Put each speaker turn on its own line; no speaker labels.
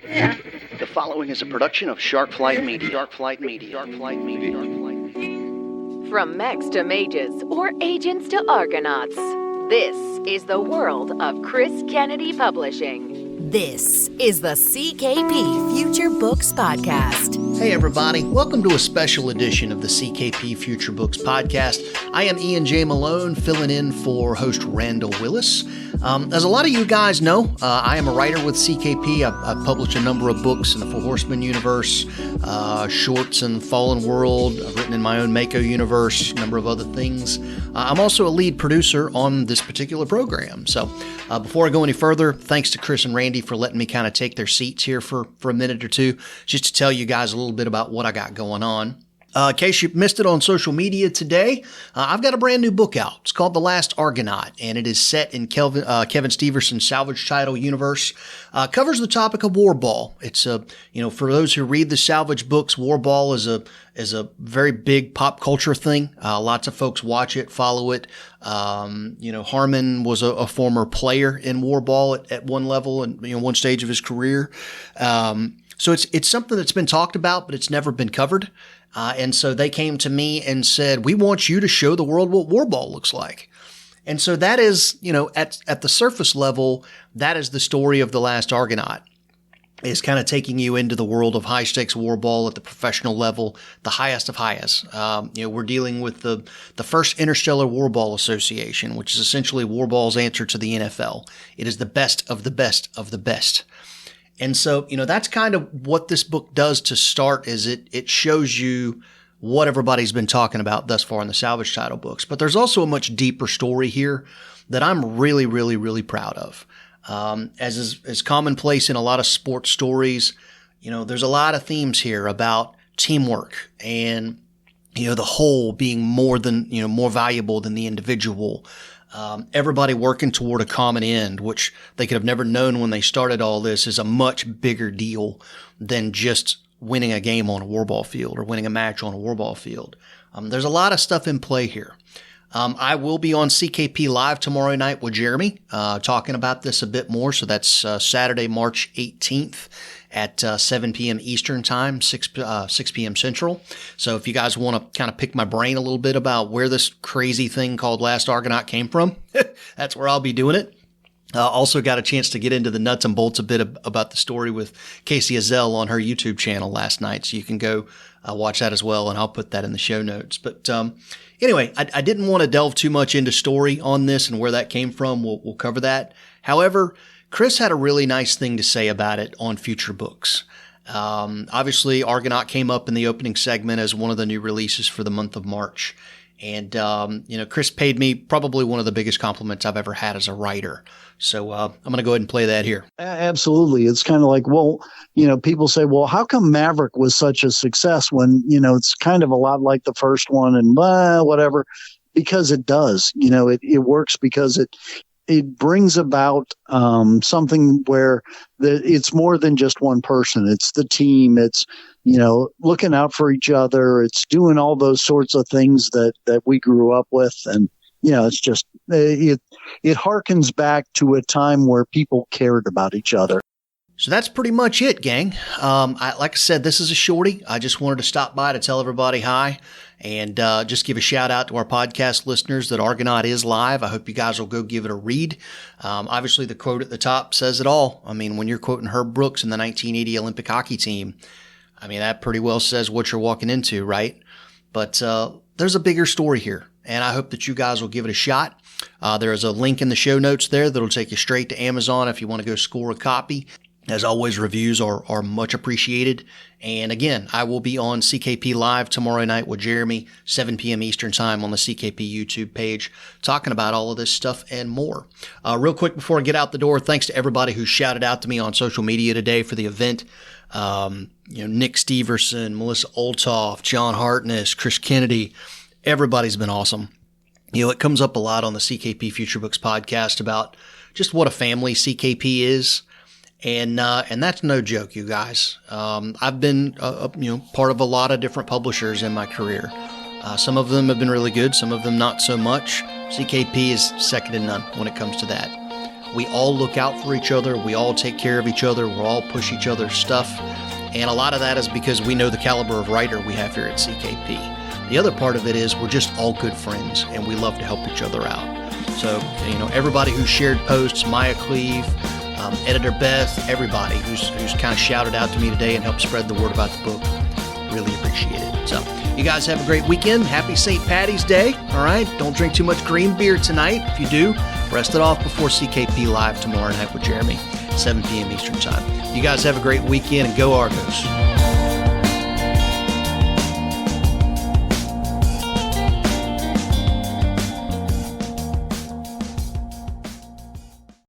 The following is a production of Sharkflight Media. Sharkflight Media. Sharkflight Media. Sharkflight Media.
From mechs to mages or agents to argonauts, this is the world of Chris Kennedy Publishing. This is the CKP Future Books Podcast.
Hey everybody, welcome to a special edition of the CKP Future Books Podcast. I am Ian J. Malone, filling in for host Randall Willis. As a lot of you guys know, I am a writer with CKP. I've published a number of books in the Four Horsemen universe, shorts in Fallen World. I've written in my own Mako universe, a number of other things. I'm also a lead producer on this particular program. So before I go any further, thanks to Chris and Randy for letting me kind of take their seats here for a minute or two, just to tell you guys a little bit about what I got going on. In case you missed it on social media today, I've got a brand new book out. It's called The Last Argonaut, and it is set in Kevin Steverson's Salvage Title universe. Covers the topic of Warball. It's for those who read the Salvage books, Warball is a very big pop culture thing. Lots of folks watch it, follow it. Harmon was a former player in Warball at one level and one stage of his career. So it's something that's been talked about, but it's never been covered. And so they came to me and said, we want you to show the world what Warball looks like. And so that is, at the surface level, that is the story of The Last Argonaut, is kind of taking you into the world of high stakes Warball at the professional level, the highest of highest. We're dealing with the First Interstellar Warball Association, which is essentially Warball's answer to the NFL. It is the best of the best of the best. And so, that's kind of what this book does to start, is it shows you what everybody's been talking about thus far in the Salvage Title books. But there's also a much deeper story here that I'm really, really, really proud of. As is commonplace in a lot of sports stories, there's a lot of themes here about teamwork and, the whole being more valuable than the individual. Everybody working toward a common end, which they could have never known when they started all this, is a much bigger deal than just winning a game on a Warball field or winning a match on a Warball field. There's a lot of stuff in play here. I will be on CKP Live tomorrow night with Jeremy, talking about this a bit more. So that's Saturday, March 18th at 7 p.m. Eastern Time, 6 p.m. Central. So if you guys want to kind of pick my brain a little bit about where this crazy thing called Last Argonaut came from, that's where I'll be doing it. Also got a chance to get into the nuts and bolts a bit about the story with Casey Azell on her YouTube channel last night. So you can go watch that as well, and I'll put that in the show notes. But anyway, I didn't want to delve too much into story on this and where that came from. We'll cover that. However, Chris had a really nice thing to say about it on Future Books. Obviously, Argonaut came up in the opening segment as one of the new releases for the month of March. And, Chris paid me probably one of the biggest compliments I've ever had as a writer. So I'm going to go ahead and play that here.
Absolutely. It's kind of like, people say, well, how come Maverick was such a success when, it's kind of a lot like the first one and whatever, because it does, it works because it brings about something where it's more than just one person. It's the team. It's, looking out for each other. It's doing all those sorts of things that we grew up with. And, it's just, it harkens back to a time where people cared about each other.
So that's pretty much it, gang. Like I said, this is a shorty. I just wanted to stop by to tell everybody hi and just give a shout out to our podcast listeners that Argonaut is live. I hope you guys will go give it a read. Obviously, the quote at the top says it all. I mean, when you're quoting Herb Brooks in the 1980 Olympic hockey team, I mean, that pretty well says what you're walking into, right? But there's a bigger story here, and I hope that you guys will give it a shot. There is a link in the show notes there that'll take you straight to Amazon if you want to go score a copy. As always, reviews are much appreciated. And again, I will be on CKP Live tomorrow night with Jeremy, 7 p.m. Eastern Time on the CKP YouTube page, talking about all of this stuff and more. Real quick before I get out the door, thanks to everybody who shouted out to me on social media today for the event. Nick Steverson, Melissa Olthoff, John Hartness, Chris Kennedy. Everybody's been awesome. It comes up a lot on the CKP Future Books podcast about just what a family CKP is. And that's no joke, you guys. I've been, part of a lot of different publishers in my career. Some of them have been really good, some of them not so much. CKP is second to none when it comes to that. We all look out for each other. We all take care of each other. We'll all push each other's stuff. And a lot of that is because we know the caliber of writer we have here at CKP. The other part of it is we're just all good friends, and we love to help each other out. So, everybody who shared posts, Maya Cleve, Editor Beth, everybody who's kind of shouted out to me today and helped spread the word about the book, really appreciate it. So, you guys have a great weekend. Happy St. Patty's Day. All right, don't drink too much green beer tonight. If you do, rest it off before CKP Live tomorrow night with Jeremy, 7 p.m. Eastern Time. You guys have a great weekend, and go Argos.